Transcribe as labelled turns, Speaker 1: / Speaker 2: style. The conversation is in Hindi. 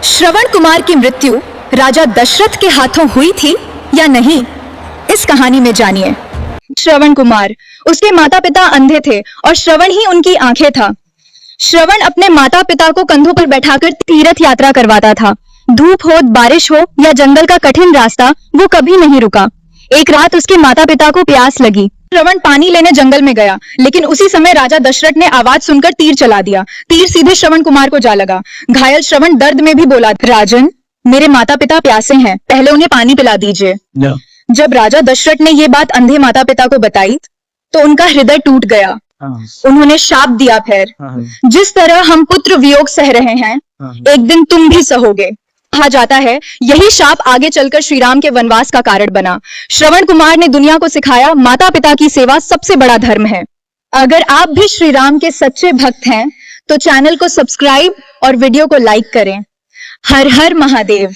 Speaker 1: श्रवण कुमार की मृत्यु राजा दशरथ के हाथों हुई थी या नहीं, इस कहानी में जानिए। श्रवण कुमार, उसके माता पिता अंधे थे और श्रवण ही उनकी आंखें था। श्रवण अपने माता पिता को कंधों पर बैठाकर तीर्थ यात्रा करवाता था। धूप हो, बारिश हो या जंगल का कठिन रास्ता, वो कभी नहीं रुका। एक रात उसके माता पिता को प्यास लगी। श्रवण पानी लेने जंगल में गया, लेकिन उसी समय राजा दशरथ ने आवाज सुनकर तीर चला दिया। तीर सीधे श्रवण कुमार को जा लगा। घायल श्रवण दर्द में भी बोला, राजन, मेरे माता पिता प्यासे हैं, पहले उन्हें पानी पिला दीजिए। जब राजा दशरथ ने ये बात अंधे माता पिता को बताई तो उनका हृदय टूट गया। उन्होंने शाप दिया, फिर जिस तरह हम पुत्र वियोग सह रहे हैं, एक दिन तुम भी सहोगे। कहा जाता है यही शाप आगे चलकर श्री राम के वनवास का कारण बना। श्रवण कुमार ने दुनिया को सिखाया माता पिता की सेवा सबसे बड़ा धर्म है। अगर आप भी श्री राम के सच्चे भक्त हैं तो चैनल को सब्सक्राइब और वीडियो को लाइक करें। हर हर महादेव।